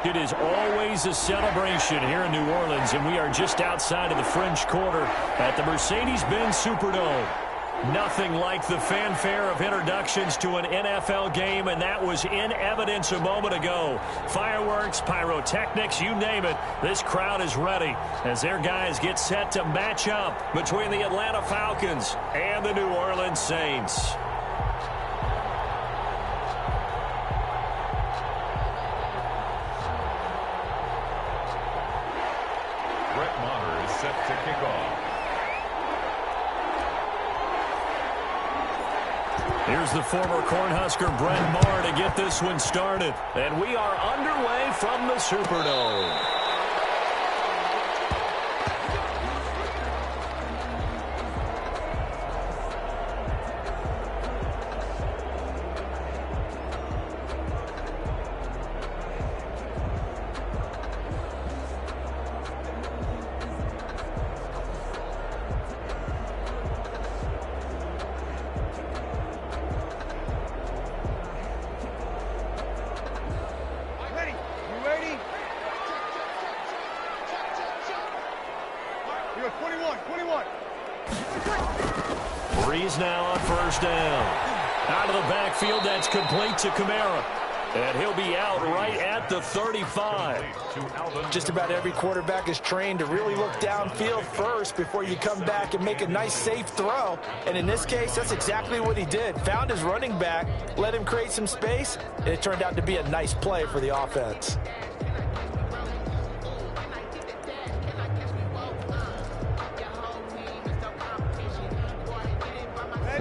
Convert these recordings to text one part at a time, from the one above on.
It is always a celebration here in New Orleans, and we are just outside of the French Quarter at the Mercedes-Benz Superdome. Nothing like the fanfare of introductions to an NFL game, and that was in evidence a moment ago. Fireworks, pyrotechnics, you name it. This crowd is ready as their guys get set to match up between the Atlanta Falcons and the New Orleans Saints. Brett Maher is set to kick off. Here's the former Cornhusker Brett Maher to get this one started. And we are underway from the Superdome. Breeze now on first down. Out of the backfield, that's complete to Kamara. And he'll be out right at the 35. Just about every quarterback is trained to really look downfield first before you come back and make a nice, safe throw. And in this case, that's exactly what he did. Found his running back, let him create some space, and it turned out to be a nice play for the offense.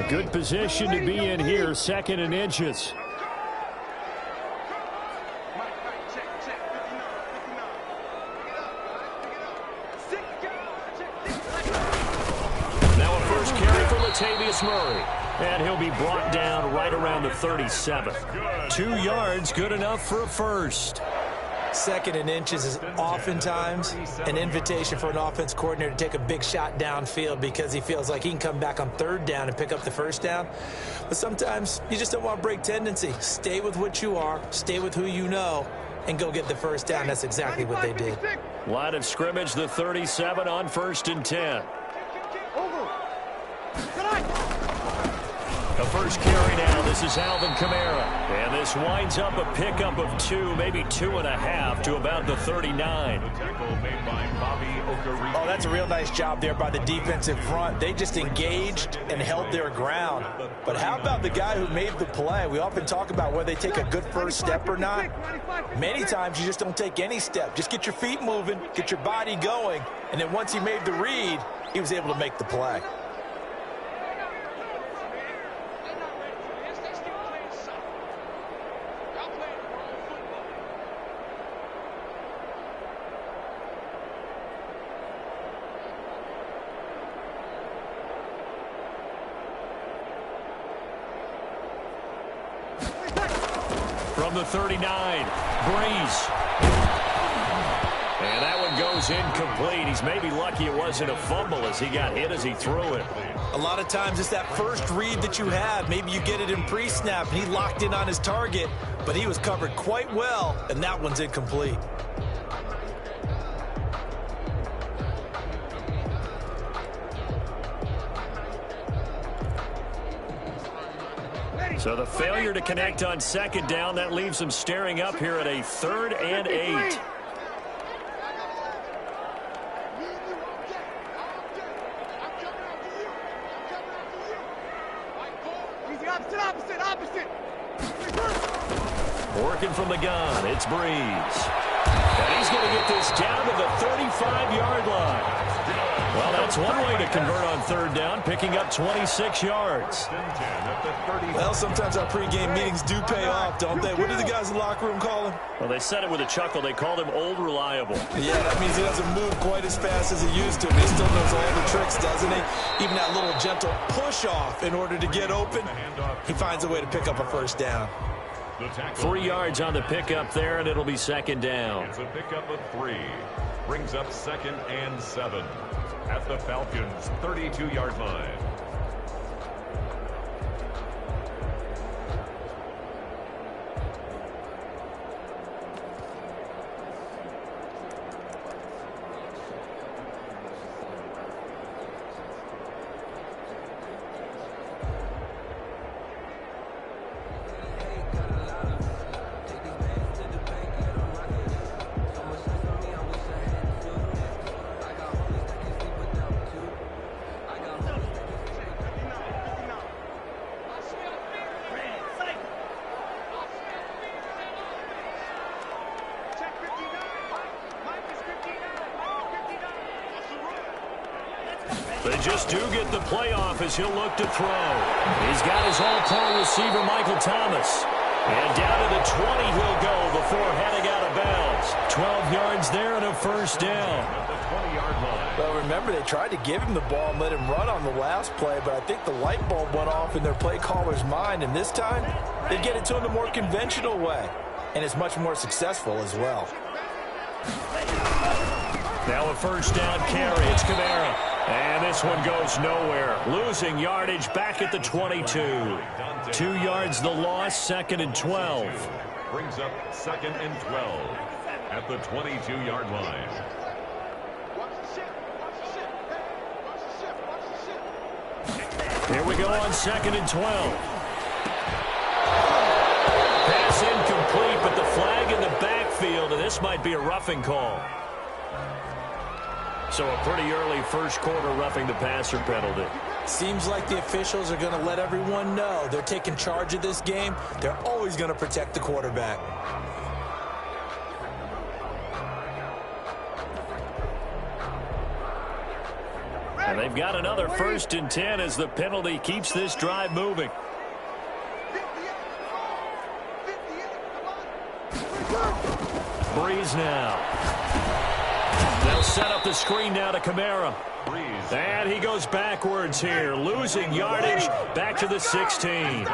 Good position to be in here, 2nd and inches. Now a first carry for Latavius Murray. And he'll be brought down right around the 37. 2 yards, good enough for a first. 2nd and inches is oftentimes an invitation for an offense coordinator to take a big shot downfield because he feels like he can come back on 3rd down and pick up the first down. But sometimes you just don't want to break tendency. Stay with what you are, stay with who you know, and go get the first down. That's exactly what they did. Line of scrimmage, the 37 on 1st and 10. The first carry now. This is Alvin Kamara. And this winds up a pickup of 2, maybe 2.5 to about the 39. Oh, that's a real nice job there by the defensive front. They just engaged and held their ground. But how about the guy who made the play? We often talk about whether they take a good first step or not. Many times you just don't take any step. Just get your feet moving, get your body going, and then once he made the read, he was able to make the play. From the 39, Breeze. And that one goes incomplete. He's maybe lucky it wasn't a fumble as he got hit as he threw it. A lot of times it's that first read that you have. Maybe you get it in pre-snap, and he locked in on his target, but he was covered quite well, and that one's incomplete. So the failure to connect on 2nd down, that leaves them staring up here at a 3rd and 8. Working from the gun, it's Breeze. And he's going to get this down to the 35-yard line. Well, that's one way to convert on 3rd down, picking up 26 yards. Well, sometimes our pregame meetings do pay off, don't they? What do the guys in the locker room call him? Well, they said it with a chuckle. They called him Old Reliable. Yeah, that means he doesn't move quite as fast as he used to, but he still knows all the tricks, doesn't he? Even that little gentle push-off in order to get open, he finds a way to pick up a first down. 3 yards on the pickup there, and it'll be 2nd down. It's a pickup of 3. Brings up 2nd and 7 at the Falcons' 32-yard line. They just do get the playoff as he'll look to throw. He's got his all-pro receiver, Michael Thomas. And down to the 20 he'll go before heading out of bounds. 12 yards there and a first down. Well, remember, they tried to give him the ball and let him run on the last play, but I think the light bulb went off in their play caller's mind, and this time they get it to him the more conventional way, and it's much more successful as well. Now a first down carry. It's Kamara. And this one goes nowhere. Losing yardage back at the 22. 2 yards the loss, 2nd and 12. Brings up 2nd and 12 at the 22-yard line. Here we go on 2nd and 12. Pass incomplete, but the flag in the backfield, and this might be a roughing call. So a pretty early first quarter roughing the passer penalty. Seems like the officials are going to let everyone know they're taking charge of this game. They're always going to protect the quarterback. And they've got another 1st and 10 as the penalty keeps this drive moving. Breeze now. They'll set up the screen now to Kamara. And he goes backwards here, losing yardage back to the 16.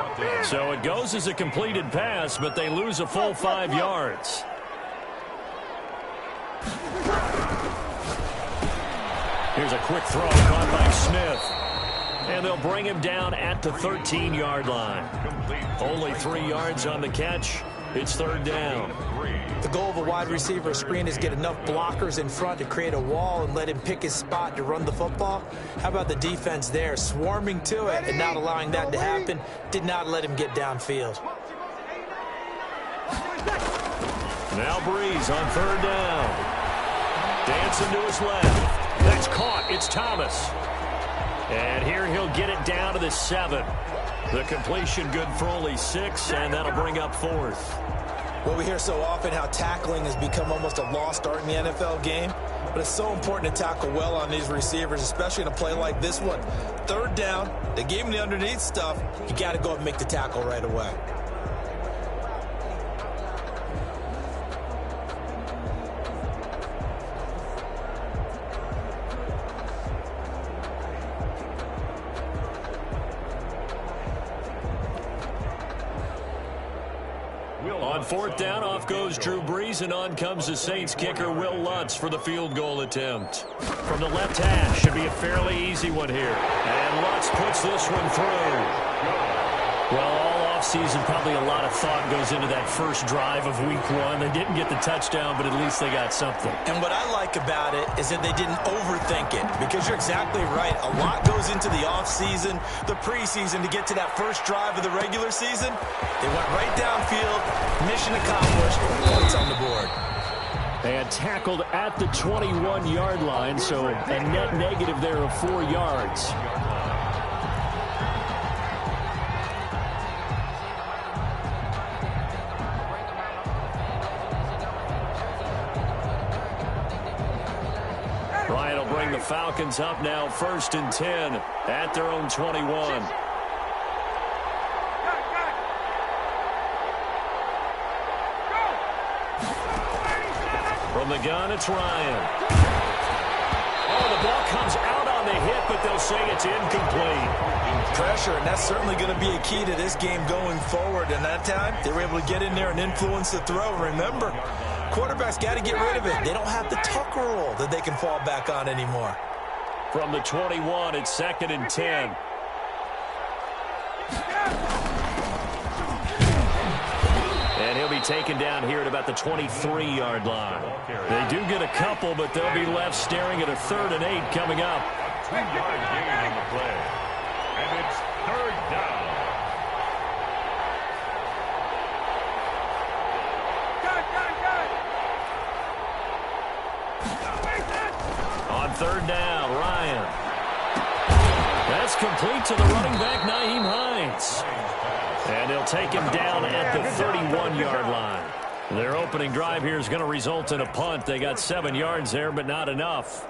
So it goes as a completed pass, but they lose a full 5 yards. Here's a quick throw caught by Smith. And they'll bring him down at the 13-yard line. Only 3 yards on the catch. It's 3rd down. The goal of a wide receiver screen is get enough blockers in front to create a wall and let him pick his spot to run the football. How about the defense there, swarming to it and not allowing that to happen? Did not let him get downfield. Now Breeze on 3rd down. Dancing to his left. That's caught. It's Thomas. And here he'll get it down to the 7. The completion good for only 6, and that'll bring up 4th. Well, we hear so often how tackling has become almost a lost art in the NFL game, but it's so important to tackle well on these receivers, especially in a play like this one. 3rd down, they gave him the underneath stuff. You got to go up and make the tackle right away. On 4th down, off goes Drew Brees, and on comes the Saints kicker, Will Lutz, for the field goal attempt. From the left hash, should be a fairly easy one here. And Lutz puts this one through. Well, all offseason, probably a lot of thought goes into that first drive of week 1. They didn't get the touchdown, but at least they got something. And what I like about it is that they didn't overthink it, because you're exactly right. A lot goes into the offseason, the preseason, to get to that first drive of the regular season. They went right downfield, mission accomplished, points on the board. And tackled at the 21-yard line, so a net negative there of 4 yards. Ryan will bring the Falcons up now, 1st and 10 at their own 21. From the gun, it's Ryan. Oh, the ball comes out on the hit, but they'll say it's incomplete. Pressure, and that's certainly going to be a key to this game going forward. And that time, they were able to get in there and influence the throw. Remember, quarterbacks got to get rid of it. They don't have the Tucker rule that they can fall back on anymore. From the 21, it's 2nd and 10. And he'll be taken down here at about the 23-yard line. They do get a couple, but they'll be left staring at a 3rd and 8 coming up. 2-yard gain on the play. And it's 3rd down. On 3rd down, Ryan. That's complete to the running back, Nyheim Hines. And they'll take him down at the 31-yard line. Their opening drive here is going to result in a punt. They got 7 yards there, but not enough.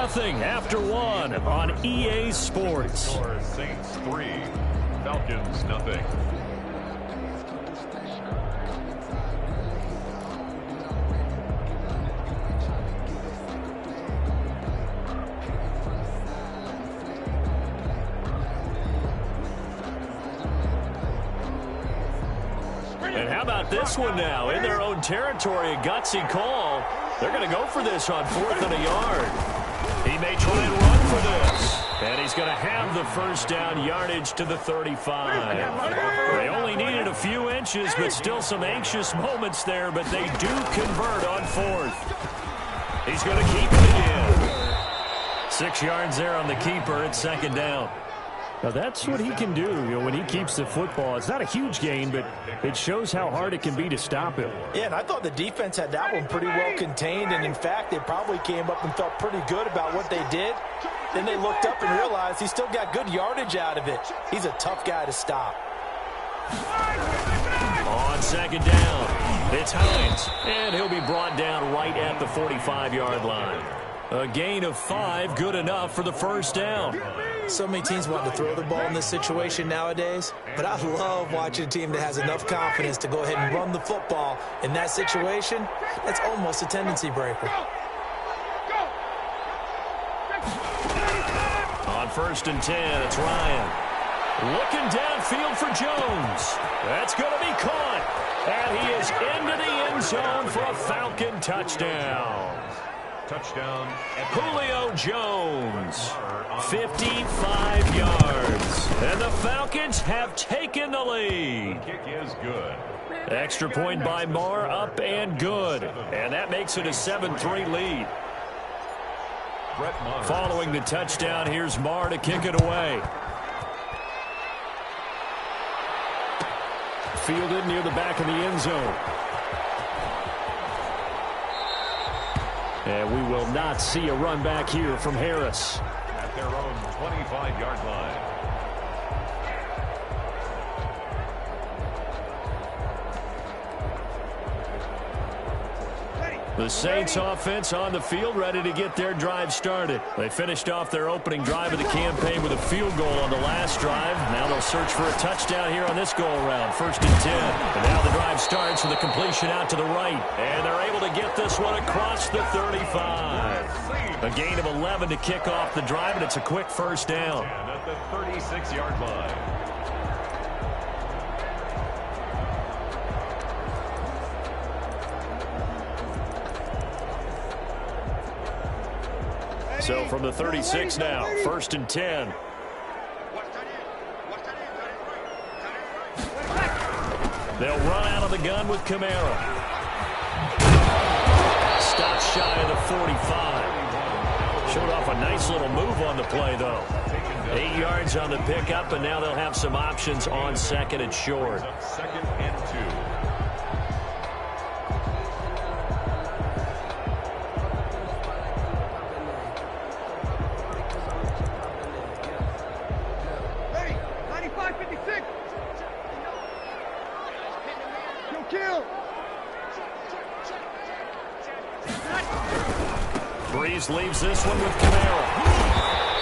2-0 after one on EA Sports. Saints 3, Falcons nothing. And how about this one now? In their own territory, a gutsy call. They're going to go for this on 4th and a yard. He may try and run for this. And he's going to have the first down yardage to the 35. They only needed a few inches, but still some anxious moments there. But they do convert on 4th. He's going to keep it again. 6 yards there on the keeper at 2nd down. Now, that's what he can do, when he keeps the football. It's not a huge gain, but it shows how hard it can be to stop him. Yeah, and I thought the defense had that one pretty well contained, and in fact, they probably came up and felt pretty good about what they did. Then they looked up and realized he still got good yardage out of it. He's a tough guy to stop. On 2nd down, it's Hines, and he'll be brought down right at the 45-yard line. A gain of 5, good enough for the first down. So many teams want to throw the ball in this situation nowadays, but I love watching a team that has enough confidence to go ahead and run the football. In that situation, that's almost a tendency breaker. On 1st and 10, it's Ryan. Looking downfield for Jones. That's going to be caught. And he is into the end zone for a Falcon touchdown. Touchdown. Julio Jones, 55 yards. And the Falcons have taken the lead. Kick is good. Extra point by Marr, up and good. And that makes it a 7-3 lead. Following the touchdown, here's Marr to kick it away. Fielded near the back of the end zone. And we will not see a run back here from Harris. At their own 25-yard line. The Saints offense on the field, ready to get their drive started. They finished off their opening drive of the campaign with a field goal on the last drive. Now they'll search for a touchdown here on this go-around. 1st and 10. And now the drive starts with a completion out to the right. And they're able to get this one across the 35. A gain of 11 to kick off the drive, and it's a quick first down. And at the 36-yard line. So from the 36 now, 1st and 10. They'll run out of the gun with Kamara. Stops shy of the 45. Showed off a nice little move on the play, though. 8 yards on the pickup, and now they'll have some options on 2nd and short. 2nd and 2. Breeze leaves this one with Kamara.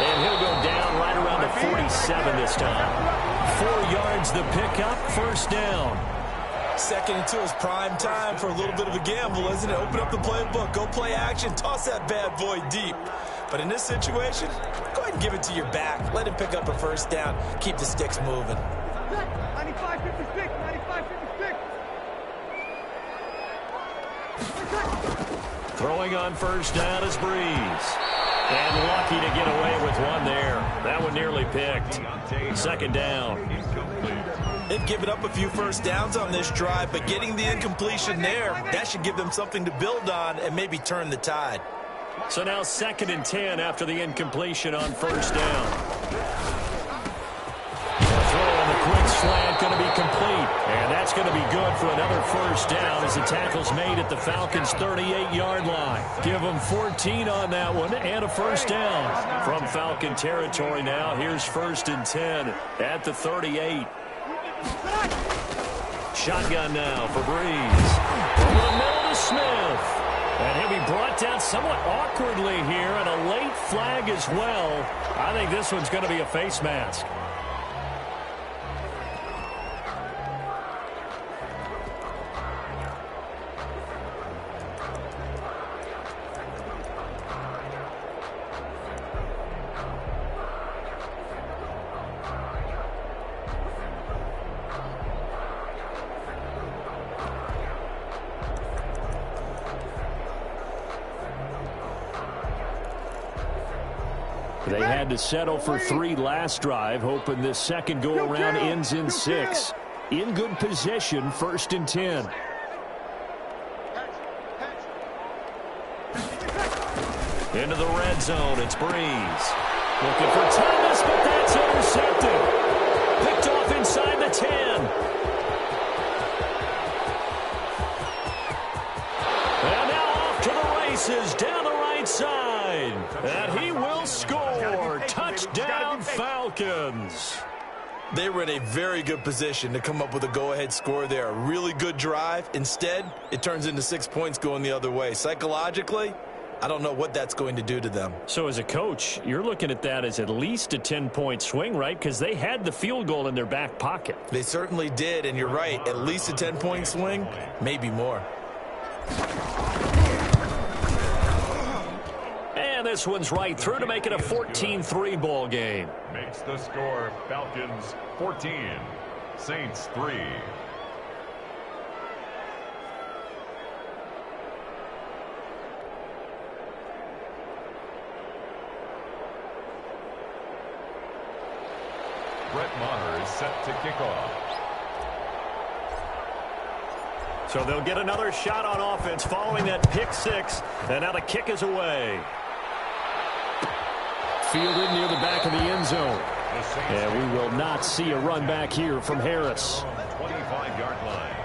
And he'll go down right around the 47 this time. 4 yards the pickup, first down. 2nd and 2 is prime time for a little bit of a gamble, isn't it? Open up the playbook, go play action, toss that bad boy deep. But in this situation, go ahead and give it to your back. Let him pick up a first down. Keep the sticks moving. 95-56, 95-56. Throwing on first down is Breeze. And lucky to get away with one there. That one nearly picked. 2nd down. They've given up a few first downs on this drive, but getting the incompletion there, that should give them something to build on and maybe turn the tide. So now 2nd and 10 after the incompletion on first down. Throw on the quick slant going to be complete. And that's going to be good for another first down as the tackle's made at the Falcons' 38-yard line. Give them 14 on that one and a first down. From Falcon territory now, here's 1st and 10 at the 38. Shotgun now for Breeze. Over the middle to Smith. And he'll be brought down somewhat awkwardly here, and a late flag as well. I think this one's going to be a face mask. They had to settle for 3 last drive, hoping this second go-around ends in 6. In good position, 1st and 10. Into the red zone, it's Breeze. Looking for Thomas, but that's intercepted. Picked off inside the 10. And now off to the races, down the right side. And he will score. Touchdown, Falcons. They were in a very good position to come up with a go-ahead score there. A really good drive. Instead, it turns into 6 points going the other way. Psychologically, I don't know what that's going to do to them. So as a coach, you're looking at that as at least a 10-point swing, right? Because they had the field goal in their back pocket. They certainly did, and you're right. At least a 10-point swing, maybe more. And this one's right through to make it a 14-3 ball game. Makes the score Falcons 14, Saints 3. Brett Maher is set to kick off. So they'll get another shot on offense following that pick 6. And now the kick is away. Fielded near the back of the end zone. And we will not see a run back here from Harris. 25-yard line.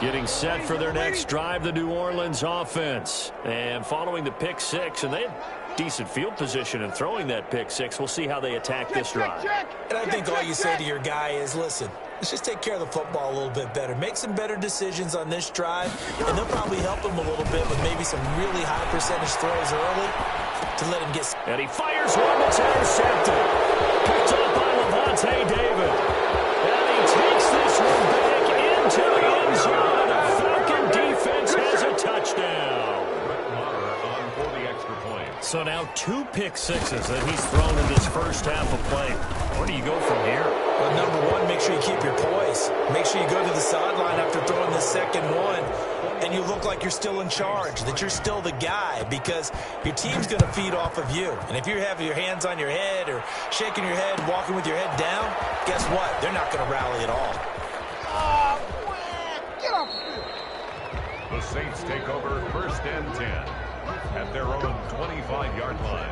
Getting set for their next drive, the New Orleans offense. And following the pick six, and they had decent field position in throwing that pick six. We'll see how they attack this drive. And I think all you say to your guy is, listen, let's just take care of the football a little bit better. Make some better decisions on this drive, and they'll probably help him a little bit with maybe some really high percentage throws early to let him get. And he fires one that's intercepted. Picked up by Lavonte David. And he takes this one back into the end zone. The Falcon defense has a touchdown. So now 2 pick sixes that he's thrown in this first half of play. Where do you go from here? Well, number one, make sure you keep your poise. Make sure you go to the sideline after throwing the second one, and you look like you're still in charge, that you're still the guy, because your team's going to feed off of you. And if you have your hands on your head or shaking your head, walking with your head down, guess what? They're not going to rally at all. Get off the field. The Saints take over 1st and 10 at their own 25-yard line.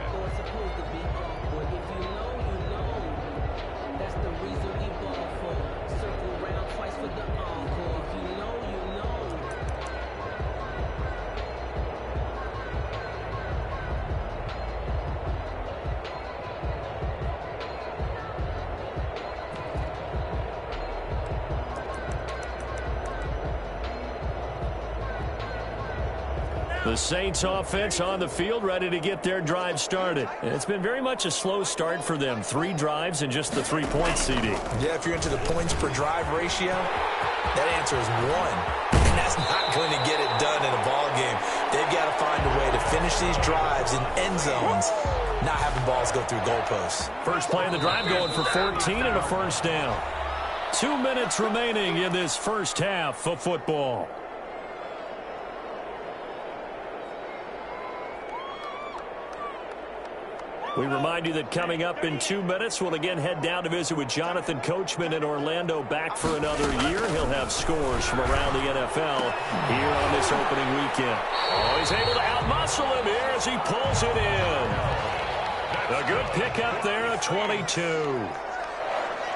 The Saints offense on the field, ready to get their drive started. And it's been very much a slow start for them. 3 drives and just the 3-point CD. Yeah, if you're into the points per drive ratio, that answer is 1. And that's not going to get it done in a ball game. They've got to find a way to finish these drives in end zones, not having balls go through goalposts. First play of the drive going for 14 and a first down. 2 minutes remaining in this first half of football. We remind you that coming up in 2 minutes, we'll again head down to visit with Jonathan Coachman in Orlando, back for another year. He'll have scores from around the NFL here on this opening weekend. Oh, he's able to outmuscle him here as he pulls it in. A good pickup there, a 22.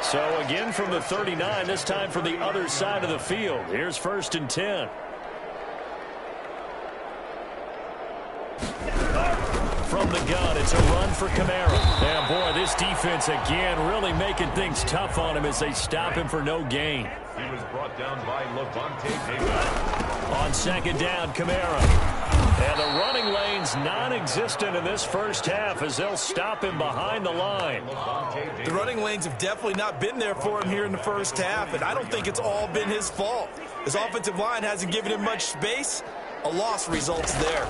So again from the 39, this time from the other side of the field. Here's 1st and 10. From the gun, it's a run for Kamara. And boy, this defense again really making things tough on him as they stop him for no gain. He was brought down by Lavonte David. On 2nd down, Kamara. And the running lane's non-existent in this first half as they'll stop him behind the line. The running lanes have definitely not been there for him here in the first half, and I don't think it's all been his fault. His offensive line hasn't given him much space. A loss results there.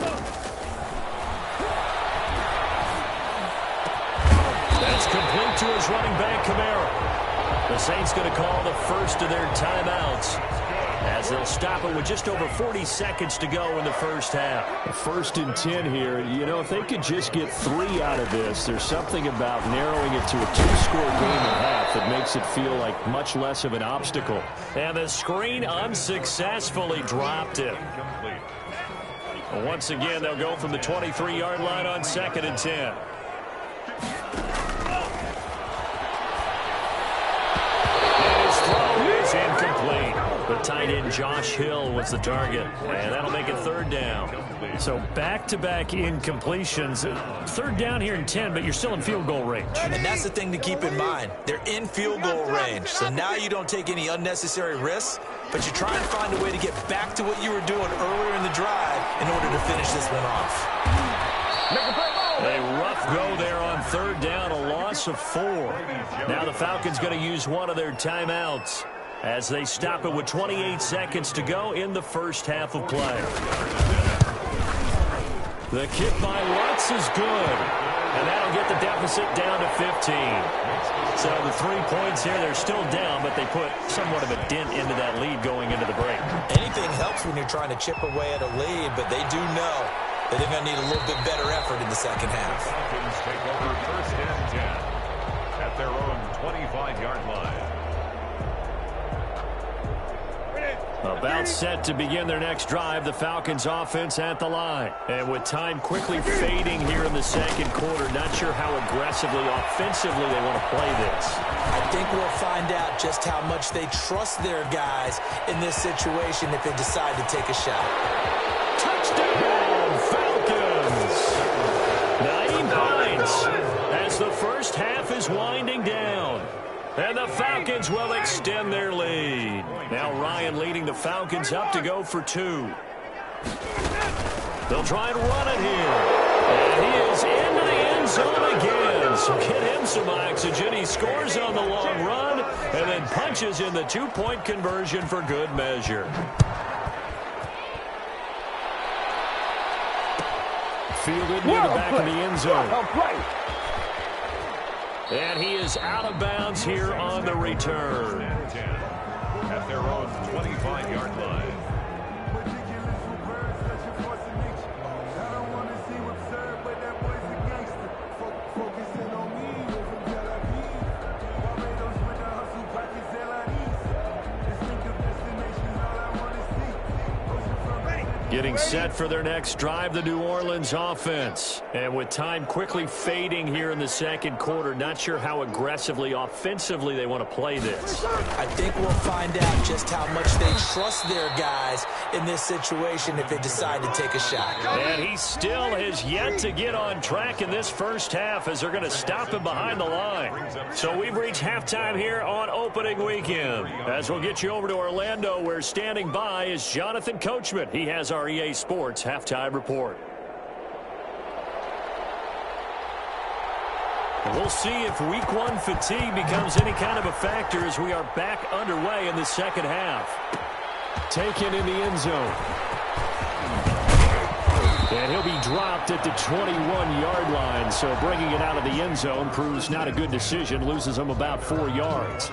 That's complete to his running back, Kamara. The Saints going to call the first of their timeouts as they'll stop it with just over 40 seconds to go in the first half. 1st and 10 here. You know, if they could just get 3 out of this, there's something about narrowing it to a 2-score game and a half that makes it feel like much less of an obstacle. And the screen unsuccessfully dropped it. Once again, they'll go from the 23-yard line on 2nd and 10. Incomplete. The tight end Josh Hill was the target, and that'll make it 3rd down. So back-to-back incompletions. 3rd down here in 10, but you're still in field goal range. And that's the thing to keep in mind. They're in field goal range, so now you don't take any unnecessary risks, but you try and find a way to get back to what you were doing earlier in the drive in order to finish this one off. A rough go there on 3rd down, a loss of 4. Now the Falcons going to use one of their timeouts as they stop it with 28 seconds to go in the first half of play. The kick by Lutz is good, and that'll get the deficit down to 15. So the 3 points here, they're still down, but they put somewhat of a dent into that lead going into the break. Anything helps when you're trying to chip away at a lead, but they do know that they're going to need a little bit better effort in the second half. Falcons take over 1st and 10 at their own 25-yard line. About set to begin their next drive, the Falcons offense at the line. And with time quickly fading here in the second quarter, not sure how aggressively, offensively they want to play this. I think we'll find out just how much they trust their guys in this situation if they decide to take a shot. Touchdown, Falcons! Nyheim Hines as the first half is winding down. And the Falcons will extend their lead. Now Ryan leading the Falcons up to go for 2. They'll try and run it here. And he is into the end zone again. So get him some oxygen. He scores on the long run and then punches in the 2-point conversion for good measure. Fielded near the back of the end zone. And he is out of bounds here on the return. At their own 25-yard line. Getting set for their next drive, the New Orleans offense. And with time quickly fading here in the second quarter, not sure how aggressively, offensively they want to play this. I think we'll find out just how much they trust their guys in this situation if they decide to take a shot. And he still has yet to get on track in this first half as they're going to stop him behind the line. So we've reached halftime here on opening weekend. As we'll get you over to Orlando, where standing by is Jonathan Coachman. He has our EA Sports halftime report. We'll see if week 1 fatigue becomes any kind of a factor as we are back underway in the second half. Taken in the end zone. And he'll be dropped at the 21-yard line, so bringing it out of the end zone proves not a good decision, loses him about 4 yards.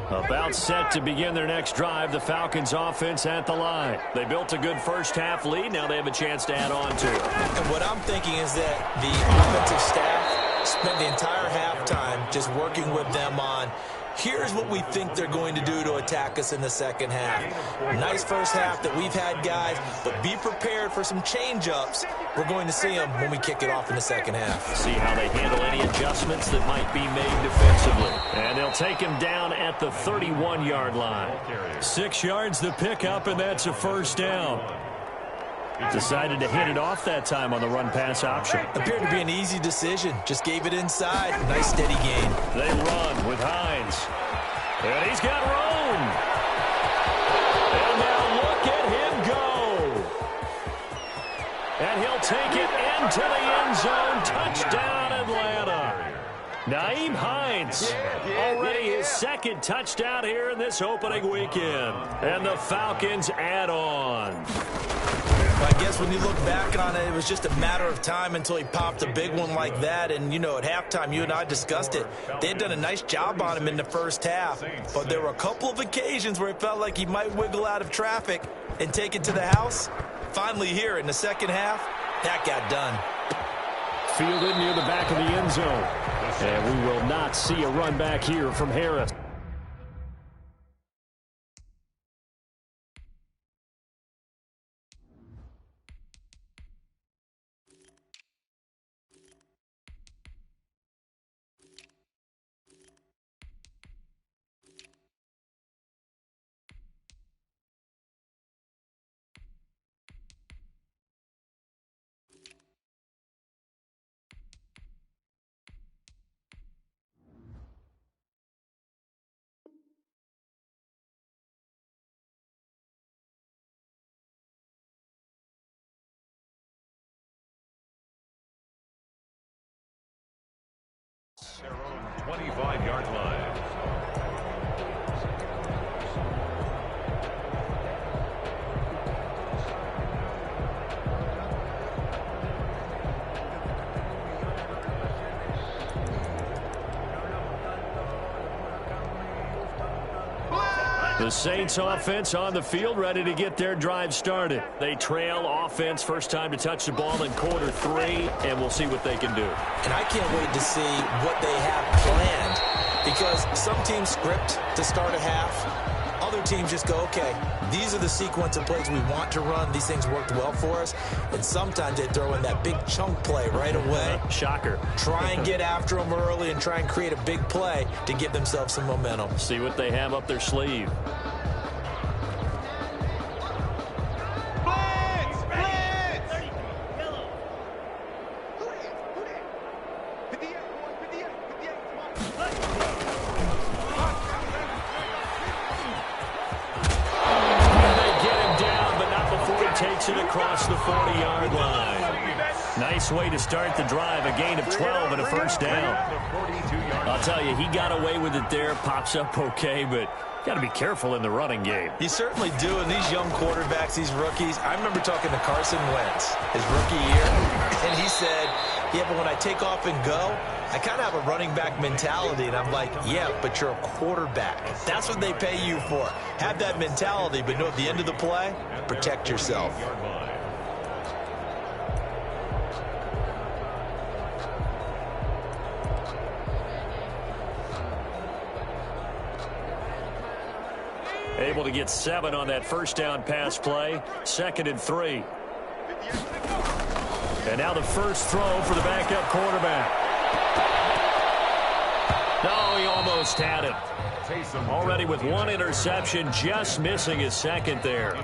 About set to begin their next drive, the Falcons offense at the line. They built a good first half lead. Now they have a chance to add on to it. And what I'm thinking is that the offensive staff spent the entire halftime just working with them on, here's what we think they're going to do to attack us in the second half. Nice first half that we've had, guys, but be prepared for some change-ups. We're going to see them when we kick it off in the second half. See how they handle any adjustments that might be made defensively. And they'll take him down at the 31-yard line. 6 yards the pickup, and that's a first down. Decided to hit it off that time on the run-pass option. Appeared to be an easy decision. Just gave it inside. Nice steady gain. They run with Hines. And he's got room. And now look at him go. And he'll take it into the end zone. Touchdown, Atlanta. Nyheim Hines, already his second touchdown here in this opening weekend. And the Falcons add on. I guess when you look back on it, it was just a matter of time until he popped a big one like that. And, you know, at halftime, you and I discussed it. They had done a nice job on him in the first half. But there were a couple of occasions where it felt like he might wiggle out of traffic and take it to the house. Finally here in the second half, that got done. Fielded near the back of the end zone. And we will not see a run back here from Harris. Their own 25-yard line. The Saints offense on the field, ready to get their drive started. They trail offense, first time to touch the ball in quarter 3, and we'll see what they can do. And I can't wait to see what they have planned, because some teams script to start a half. Other teams just go, okay, these are the sequence of plays we want to run. These things worked well for us. And sometimes they throw in that big chunk play right away. Shocker. Try and get after them early and try and create a big play to give themselves some momentum. See what they have up their sleeve. Across the 40-yard line. Nice way to start the drive. A gain of 12 and a first down. I'll tell you, he got away with it there. Pops up okay, but got to be careful in the running game. You certainly do. And these young quarterbacks, these rookies, I remember talking to Carson Wentz his rookie year, and he said, yeah, but when I take off and go, I kind of have a running back mentality. And I'm like, yeah, but you're a quarterback. That's what they pay you for. Have that mentality, but know at the end of the play, protect yourself. Able to get 7 on that first down pass play. 2nd and 3. And now the first throw for the backup quarterback. Oh, he almost had it. Already with 1 interception, just missing his 2nd there.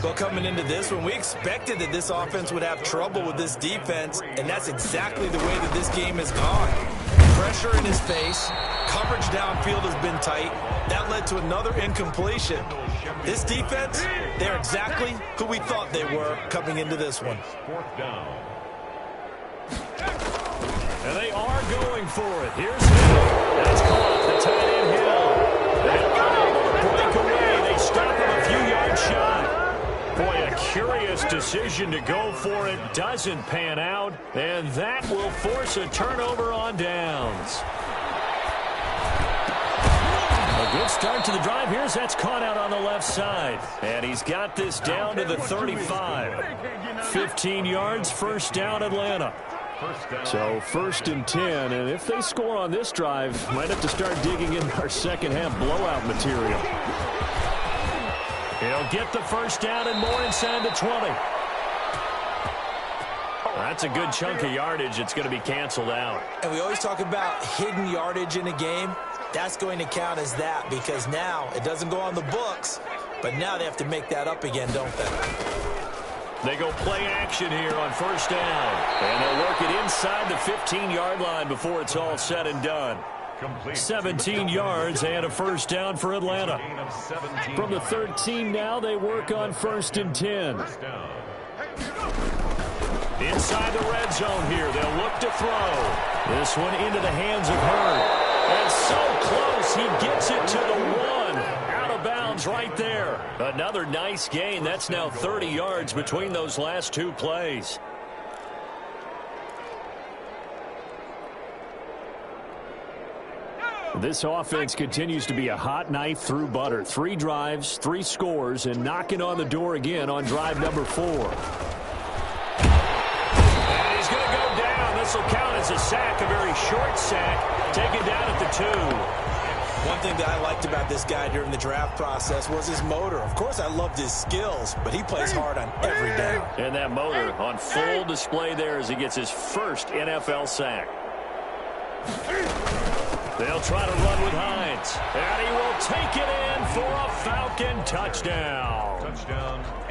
Well, coming into this one, we expected that this offense would have trouble with this defense, and that's exactly the way that this game has gone. Pressure in his face. Coverage downfield has been tight. That led to another incompletion. This defense, they're exactly who we thought they were coming into this one. 4th down. And they are going for it. Here's Hill. That's caught. The tight end Hill. They're able to break away. They stop him a few yards shy. Boy, a curious decision to go for it. Doesn't pan out. And that will force a turnover on downs. A good start to the drive. Here's that's caught out on the left side. And he's got this down to the 35. 15 yards, first down Atlanta. So 1st and 10, and if they score on this drive, might have to start digging in our second half blowout material. He'll get the first down and more inside the 20. That's a good chunk of yardage. It's going to be canceled out. And we always talk about hidden yardage in a game. That's going to count as that, because now it doesn't go on the books, but now they have to make that up again, don't they? They go play action here on first down. And they'll work it inside the 15-yard line before it's all said and done. 17 yards and a first down for Atlanta. From the 13 now, they work on 1st and 10. Inside the red zone here, they'll look to throw. This one into the hands of Hurd. And so close, he gets it to the 1. Out of bounds right there. Another nice gain. That's now 30 yards between those last 2 plays. This offense continues to be a hot knife through butter. 3 drives, 3 scores, and knocking on the door again on drive number 4. And he's going to go down. This will count as a sack, a very short sack. Taken down at the 2. One thing that I liked about this guy during the draft process was his motor. Of course, I loved his skills, but he plays hard on every down. And that motor on full display there as he gets his first NFL sack. They'll try to run with Hines. And he will take it in for a Falcon touchdown.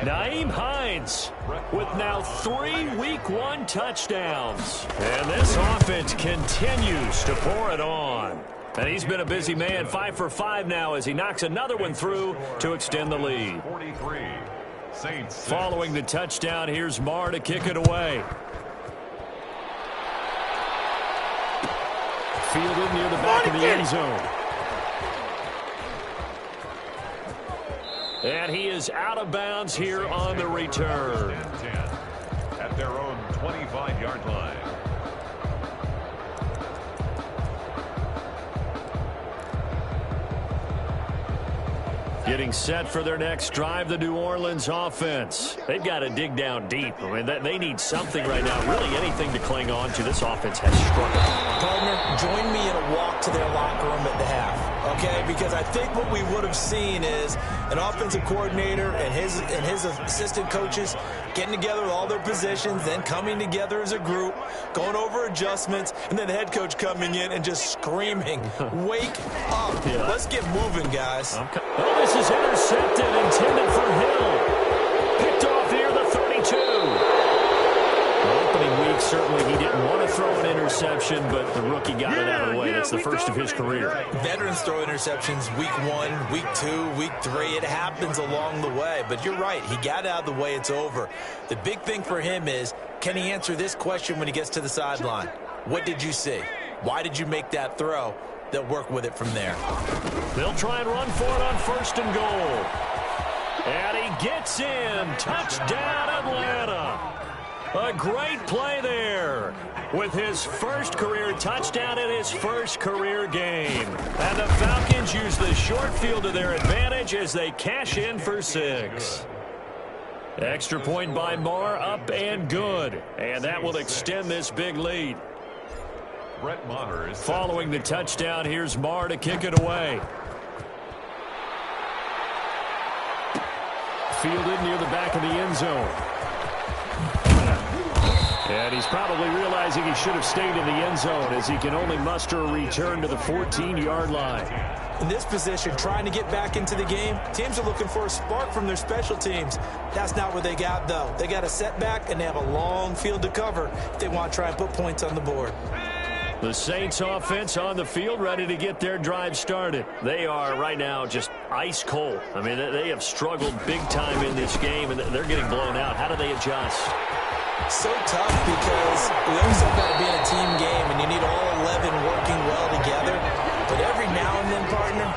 Nyheim Hines with now 3 Week 1 touchdowns. And this offense continues to pour it on. And he's been a busy man, 5 for 5 now as he knocks another one through to extend the lead. 43. Saints. Following the touchdown, here's Marr to kick it away. Fielded near the back of the end zone. And he is out of bounds here on the return. At their own 25-yard line. Getting set for their next drive, the New Orleans offense. They've got to dig down deep. I mean, they need something right now, really anything to cling on to. This offense has struggled. Partner, join me in a walk to their locker room at the half, okay? Because I think what we would have seen is an offensive coordinator and his assistant coaches getting together with all their positions, then coming together as a group, going over adjustments, and then the head coach coming in and just screaming, wake up. Yeah. Let's get moving, guys. Oh, this is intercepted, intended for Hill. Picked off here, the 32. The opening week, certainly he didn't want to throw an interception, but the rookie got it out of the way. That's the first of his career. Veterans throw interceptions week 1, week 2, week 3. It happens along the way. But you're right. He got out of the way. It's over. The big thing for him is, can he answer this question when he gets to the sideline? What did you see? Why did you make that throw? They'll work with it from there. They'll try and run for it on 1st and goal. And he gets in. Touchdown, Atlanta. A great play there with his first career touchdown in his first career game. And the Falcons use the short field to their advantage as they cash in for 6. Extra point by Marr, up and good. And that will extend this big lead. Brett Maher is following the touchdown. Here's Marr to kick it away. Fielded near the back of the end zone. And he's probably realizing he should have stayed in the end zone as he can only muster a return to the 14-yard line. In this position, trying to get back into the game, teams are looking for a spark from their special teams. That's not what they got, though. They got a setback, and they have a long field to cover if they want to try and put points on the board. The Saints offense on the field, ready to get their drive started. They are right now just ice cold. I mean, they have struggled big time in this game, and they're getting blown out. How do they adjust? So tough because we always talk about it being a team game, and you need all 11 working well together. But every now and then, partner,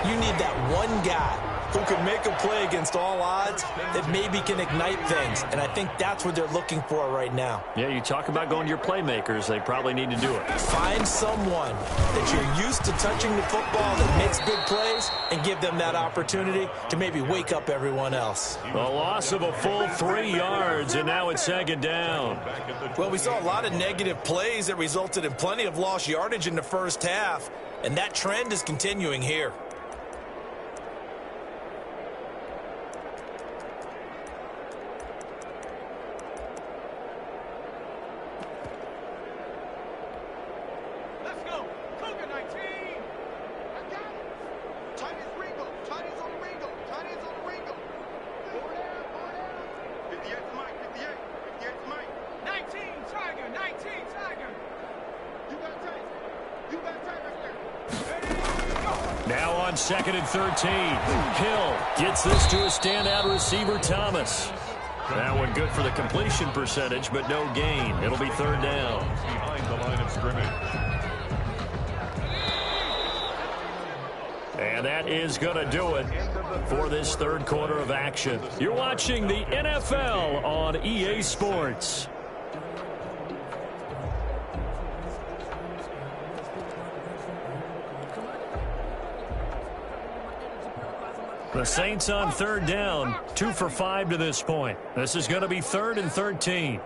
you need that one guy who can make a play against all odds that maybe can ignite things. And I think that's what they're looking for right now. Yeah, you talk about going to your playmakers. They probably need to do it. Find someone that you're used to touching the football that makes big plays and give them that opportunity to maybe wake up everyone else. A loss of a full 3 yards, and now it's 2nd down. Well, we saw a lot of negative plays that resulted in plenty of lost yardage in the first half, and that trend is continuing here. Now on 2nd and 13. Hill gets this to a standout receiver, Thomas. That one good for the completion percentage, but no gain. It'll be 3rd down. behind the line of scrimmage. And that is going to do it for this 3rd quarter of action. You're watching the NFL on EA Sports. The Saints on 3rd down, 2 for 5 to this point. This is going to be 3rd and 13.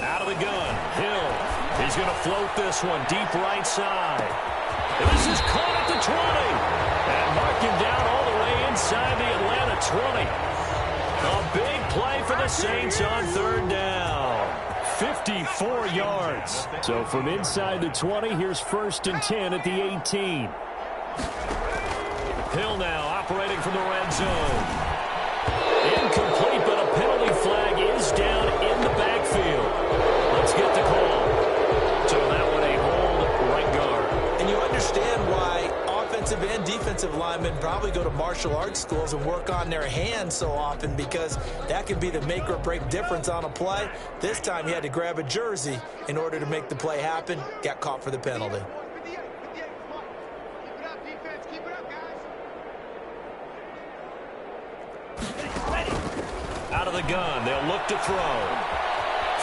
Out of the gun, Hill. He's going to float this one deep right side. And this is caught at the 20. And mark him down all the way inside the Atlanta 20. A big play for the Saints on 3rd down. 54 yards. So from inside the 20, here's 1st and 10 at the 18. Hill now operating from the red zone. Incomplete, but a penalty flag is down in the backfield. Let's get the call. So that one a hold right guard. And you understand why offensive and defensive linemen probably go to martial arts schools and work on their hands so often, because that can be the make or break difference on a play. This time he had to grab a jersey in order to make the play happen. Got caught for the penalty. the gun. They'll look to throw.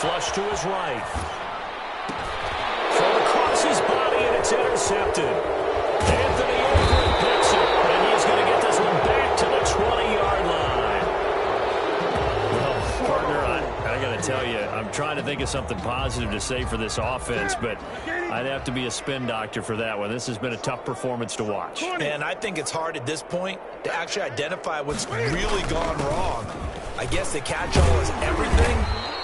Flush to his right. Throw across his body, and it's intercepted. Anthony Overton picks it, and he's going to get this one back to the 20-yard line. Well, partner, I got to tell you, I'm trying to think of something positive to say for this offense, but I'd have to be a spin doctor for that one. This has been a tough performance to watch. And I think it's hard at this point to actually identify what's really gone wrong. I guess the catch-all is everything.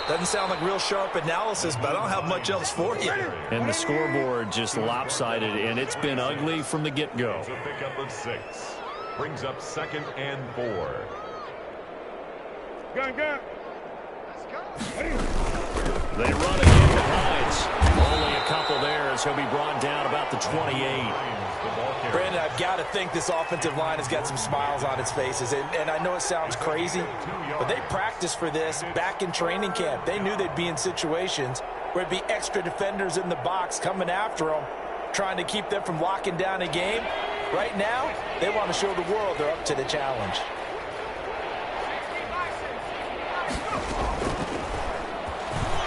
Doesn't sound like real sharp analysis, but I don't have much else for you. And the scoreboard just lopsided, and it's been ugly from the get-go. It's a pickup of 6. Brings up 2nd and 4. Gun. They run again to Hines. Only a couple there as he'll be brought down about the 28. Brandon, I've got to think this offensive line has got some smiles on its faces. And I know it sounds crazy, but they practiced for this back in training camp. They knew they'd be in situations where it'd be extra defenders in the box coming after them, trying to keep them from locking down a game. Right now, they want to show the world they're up to the challenge.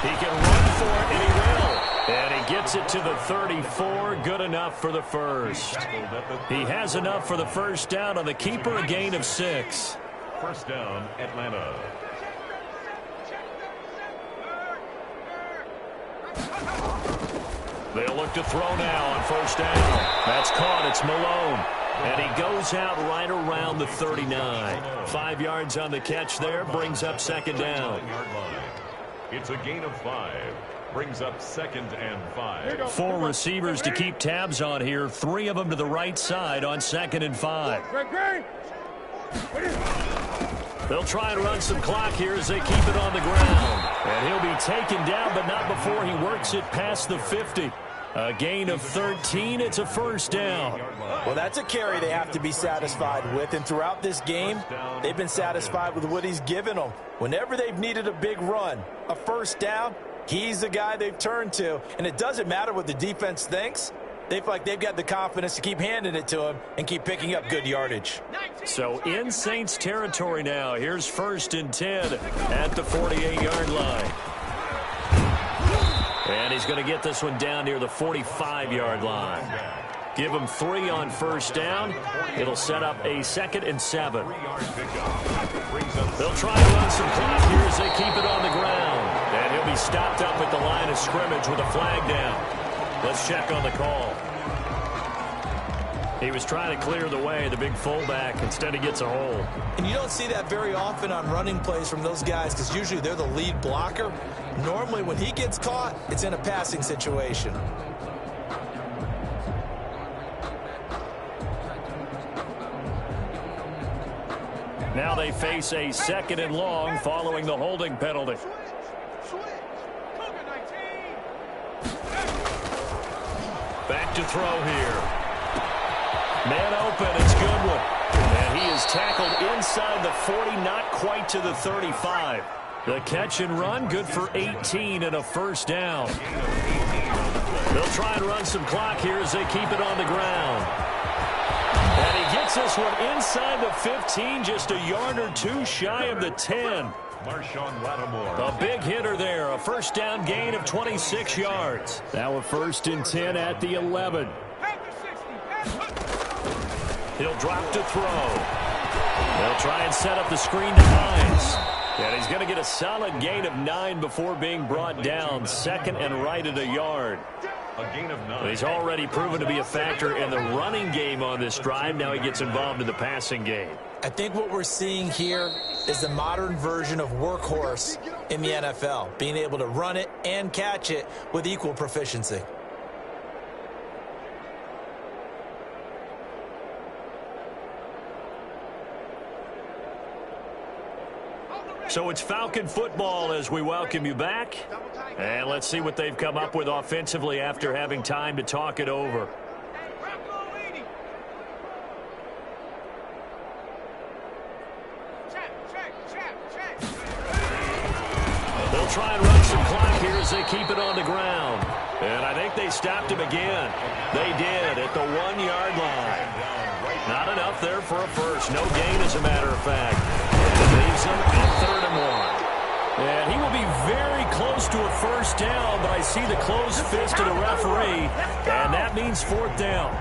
He can run for it, and he will. And he gets it to the 34. Good enough for the first. He has enough for the first down on the keeper, a gain of 6. First down, Atlanta. They'll look to throw now on first down. That's caught. It's Malone. And he goes out right around the 39. 5 yards on the catch there. Brings up second down. It's a gain of 5. Brings up 2nd and 5. 4 receivers to keep tabs on here. 3 of them to the right side on 2nd and 5. They'll try and run some clock here as they keep it on the ground. And he'll be taken down, but not before he works it past the 50. A gain of 13. It's a first down. Well, that's a carry they have to be satisfied with. And throughout this game, they've been satisfied with what he's given them. Whenever they've needed a big run, a first down, he's the guy they've turned to. And it doesn't matter what the defense thinks. They feel like they've got the confidence to keep handing it to him and keep picking up good yardage. So in Saints territory now. Here's 1st and 10 at the 48-yard line. And he's going to get this one down near the 45-yard line. Give him 3 on first down. It'll set up a 2nd and 7. They'll try to run some clock here as they keep it on the ground. And he'll be stopped up at the line of scrimmage with a flag down. Let's check on the call. He was trying to clear the way, the big fullback. Instead, he gets a hole. And you don't see that very often on running plays from those guys because usually they're the lead blocker. Normally, when he gets caught, it's in a passing situation. Now they face a 2nd and long following the holding penalty. Back to throw here. Man open, it's Goodwin. And he is tackled inside the 40, not quite to the 35. The catch and run, good for 18 and a first down. They'll try and run some clock here as they keep it on the ground. And he gets this one inside the 15, just a yard or 2 shy of the 10. Marshawn Lattimore. A big hitter there, a first down gain of 26 yards. Now a 1st and 10 at the 11. He'll drop to throw. They'll try and set up the screen to Hines. And he's going to get a solid gain of 9 before being brought down. 2nd and right at a yard. A gain of 9. He's already proven to be a factor in the running game on this drive. Now he gets involved in the passing game. I think what we're seeing here is the modern version of workhorse in the NFL, being able to run it and catch it with equal proficiency. So it's Falcon football as we welcome you back. And let's see what they've come up with offensively after having time to talk it over. They'll try and run some clock here as they keep it on the ground. And I think they stopped him again. They did at the 1-yard line. Not enough there for a first. No gain, as a matter of fact. It leaves them at 3rd and 1. And he will be very close to a first down, but I see the closed fist of the referee, and that means fourth down.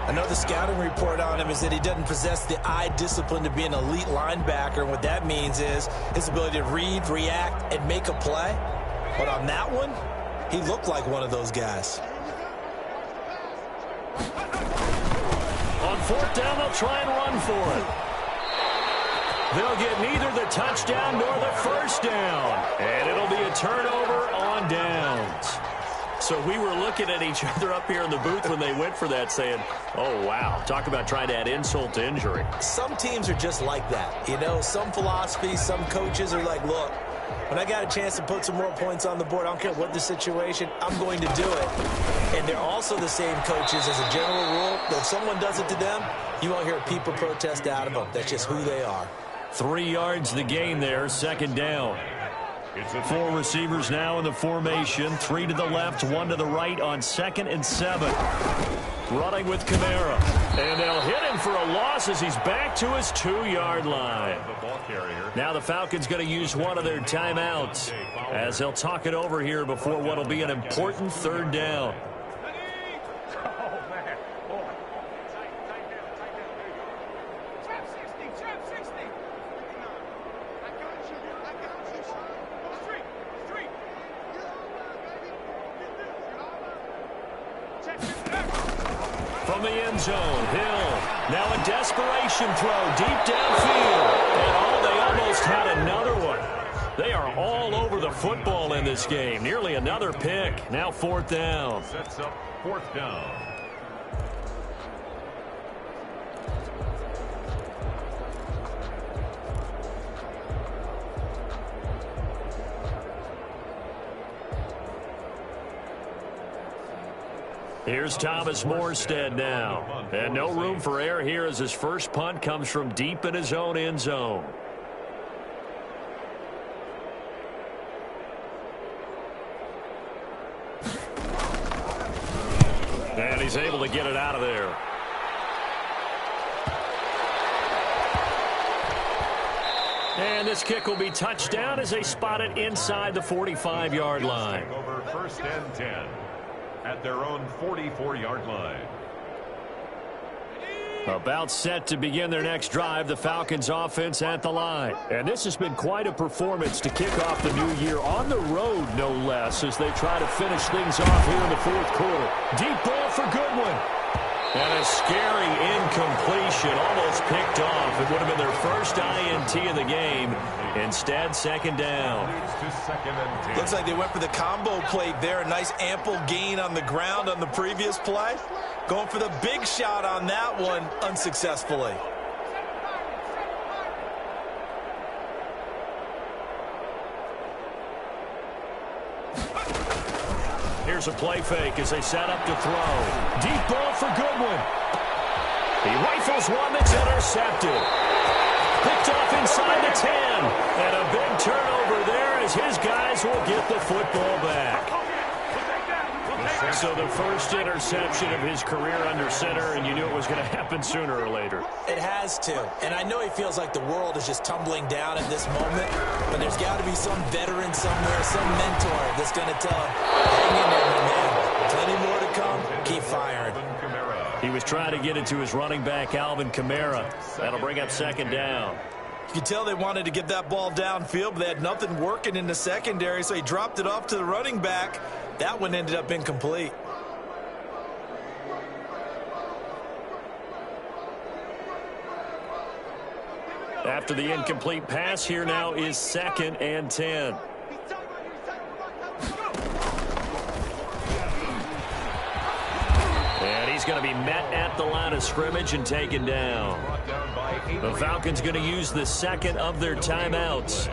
I know the scouting report on him is that he doesn't possess the eye discipline to be an elite linebacker. And what that means is his ability to read, react, and make a play. But on that one, he looked like one of those guys. On fourth down, they'll try and run for it. They'll get neither the touchdown nor the first down. And it'll be a turnover on downs. So we were looking at each other up here in the booth when they went for that saying, oh, wow, talk about trying to add insult to injury. Some teams are just like that. You know, some philosophies, some coaches are like, look, when I got a chance to put some more points on the board, I don't care what the situation, I'm going to do it. And they're also the same coaches as a general rule. That if someone does it to them, you won't hear people protest out of them. That's just who they are. 3 yards the gain there, second down. 4 receivers now in the formation. 3 to the left, 1 to the right on 2nd and 7. Running with Kamara. And they'll hit him for a loss as he's back to his 2-yard line. Now the Falcons going to use one of their timeouts as they'll talk it over here before what will be an important third down. From the end zone, Hill. Now a desperation throw deep downfield. And they almost had another one. They are all over the football in this game. Nearly another pick. Now fourth down. Sets up fourth down. Here's Thomas Morstead now. And no room for error here as his first punt comes from deep in his own end zone. And he's able to get it out of there. And this kick will be touchdown as they spot it inside the 45-yard line. Over first and 10. At their own 44-yard line. About set to begin their next drive, the Falcons offense at the line. And this has been quite a performance to kick off the new year on the road, no less, as they try to finish things off here in the fourth quarter. Deep ball for Goodwin. And a scary incompletion, almost picked off. It would have been their first INT of the game. Instead, second down. Looks like they went for the combo plate there. A nice ample gain on the ground on the previous play. Going for the big shot on that one unsuccessfully. Here's a play fake as they set up to throw. Deep ball for Goodwin. He rifles one that's intercepted. Picked off inside the 10. And a big turnover there as his guys will get the football back. So the first interception of his career under center, and you knew it was going to happen sooner or later. It has to. And I know he feels like the world is just tumbling down at this moment, but there's got to be some veteran somewhere, some mentor that's going to tell him, hang in there, my man. Plenty more to come. Keep firing. He was trying to get it to his running back, Alvin Kamara. That'll bring up second down. You could tell they wanted to get that ball downfield, but they had nothing working in the secondary, so he dropped it off to the running back. That one ended up incomplete. After the incomplete pass, here now is 2nd and 10. And he's going to be met at the line of scrimmage and taken down. The Falcons going to use the second of their timeouts.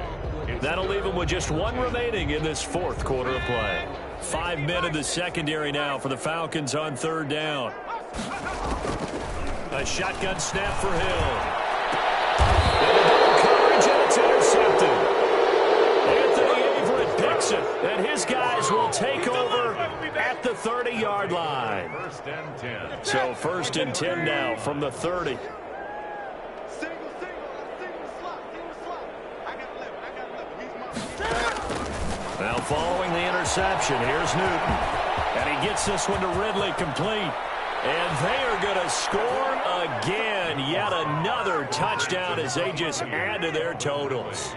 That'll leave them with just one remaining in this fourth quarter of play. 5 men in the secondary now for the Falcons on third down. A shotgun snap for Hill. And coverage, and it's intercepted. Anthony Averett picks it, and his guys will take over at the 30-yard line. First and 10. So first and 10 now from the 30. Single slot. I got 11. He's mine. following the interception, here's Newton. And he gets this one to Ridley complete. And they are going to score again. Yet another touchdown as they just add to their totals.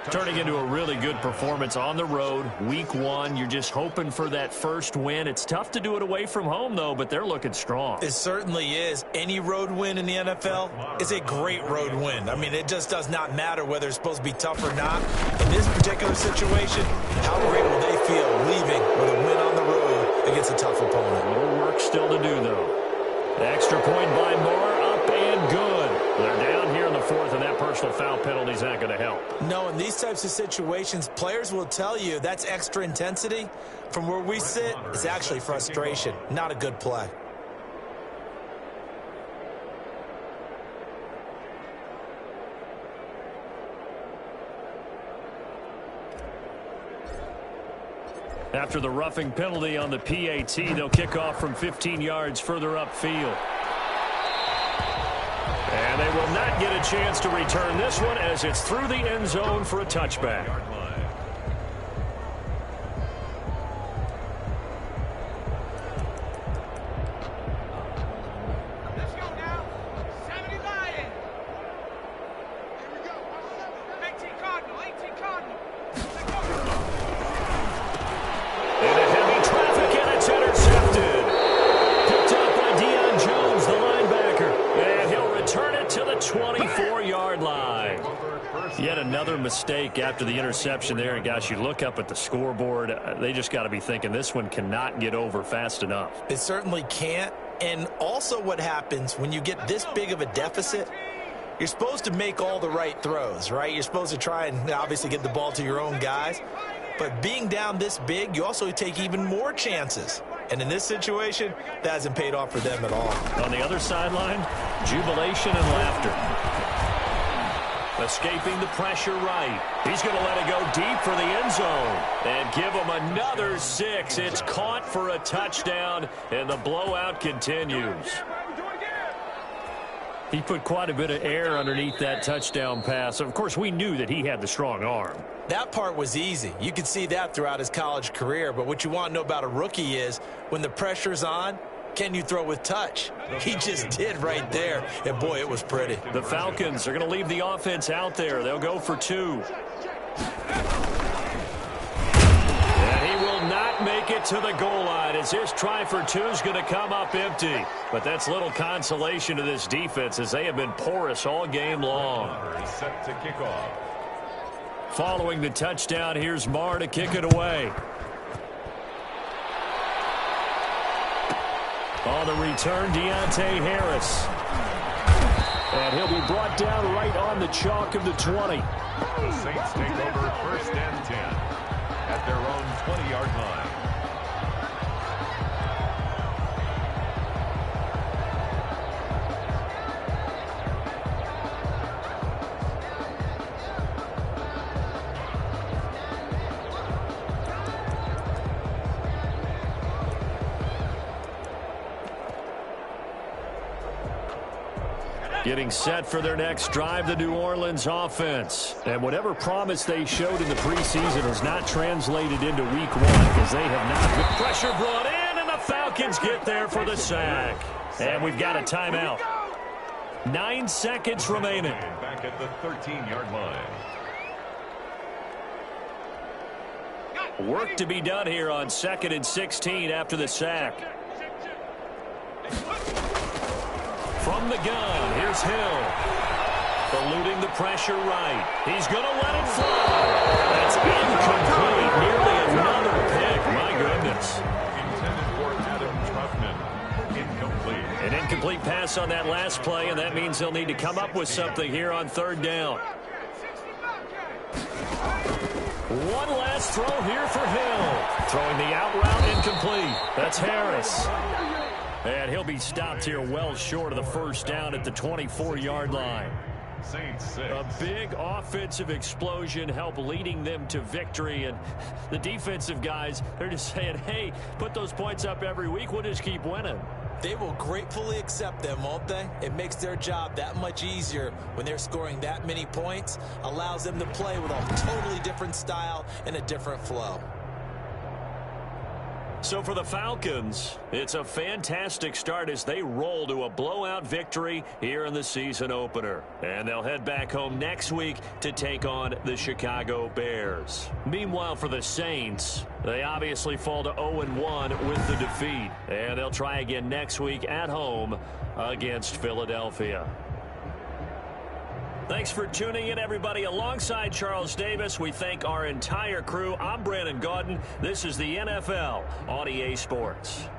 Turning into a really good performance on the road. Week 1, you're just hoping for that first win. It's tough to do it away from home, though, but they're looking strong. It certainly is. Any road win in the NFL is a great road win. I mean, it just does not matter whether it's supposed to be tough or not. In this particular situation, how great will they feel leaving with a win on the road against a tough opponent? A little work still to do, though. The extra point by Moore, up and good. They're down here in the 4th, and that personal foul penalty is not going to help. No, in these types of situations, players will tell you that's extra intensity. From where we sit, it's actually frustration, not a good play. After the roughing penalty on the PAT, they'll kick off from 15 yards further upfield. And they will not get a chance to return this one as it's through the end zone for a touchback. Let's go now. 70 Lion. Here we go. 18 Cardinal. 18 Cardinal. In a heavy traffic, and it's intercepted. Picked up by Deion Jones, the linebacker. And he'll return it to the 24-yard line. Yet another mistake after the interception there. And, gosh, you look up at the scoreboard. They just got to be thinking this one cannot get over fast enough. It certainly can't. And also what happens when you get this big of a deficit, you're supposed to make all the right throws, right? You're supposed to try and obviously get the ball to your own guys. But being down this big, you also take even more chances. And in this situation, that hasn't paid off for them at all. On the other sideline, jubilation and laughter. Escaping the pressure right. He's going to let it go deep for the end zone. And give him another 6. It's caught for a touchdown, and the blowout continues. He put quite a bit of air underneath that touchdown pass. Of course, we knew that he had the strong arm. That part was easy. You could see that throughout his college career. But what you want to know about a rookie is when the pressure's on, can you throw with touch? He just did right there. And, boy, it was pretty. The Falcons are going to leave the offense out there. They'll go for 2. And he will not make it to the goal line as his try for 2 is going to come up empty. But that's little consolation to this defense as they have been porous all game long. Set to kick off. Following the touchdown, here's Marr to kick it away. On the return, Deontay Harris. And he'll be brought down right on the chalk of the 20. The Saints take over 1st and 10 at their own 20-yard line. Getting set for their next drive, the New Orleans offense. And whatever promise they showed in the preseason has not translated into week 1 because they have not been. Pressure brought in, and the Falcons get there for the sack. And we've got a timeout. 9 seconds remaining. Back at the 13-yard line. Work to be done here on 2nd and 16 after the sack. From the gun, here's Hill. Eluding the pressure right. He's going to let it fly. That's incomplete. Nearly another pick. My goodness. Intended for Adam Truffman. Incomplete. An incomplete pass on that last play, and that means they'll need to come up with something here on 3rd down. One last throw here for Hill. Throwing the out route incomplete. That's Harris. And he'll be stopped here well short of the 1st down at the 24-yard line. Saints 6. A big offensive explosion helped leading them to victory. And the defensive guys, they're just saying, hey, put those points up every week. We'll just keep winning. They will gratefully accept them, won't they? It makes their job that much easier when they're scoring that many points. Allows them to play with a totally different style and a different flow. So for the Falcons, it's a fantastic start as they roll to a blowout victory here in the season opener. And they'll head back home next week to take on the Chicago Bears. Meanwhile, for the Saints, they obviously fall to 0-1 with the defeat. And they'll try again next week at home against Philadelphia. Thanks for tuning in, everybody. Alongside Charles Davis, we thank our entire crew. I'm Brandon Gaudin. This is the NFL on EA Sports.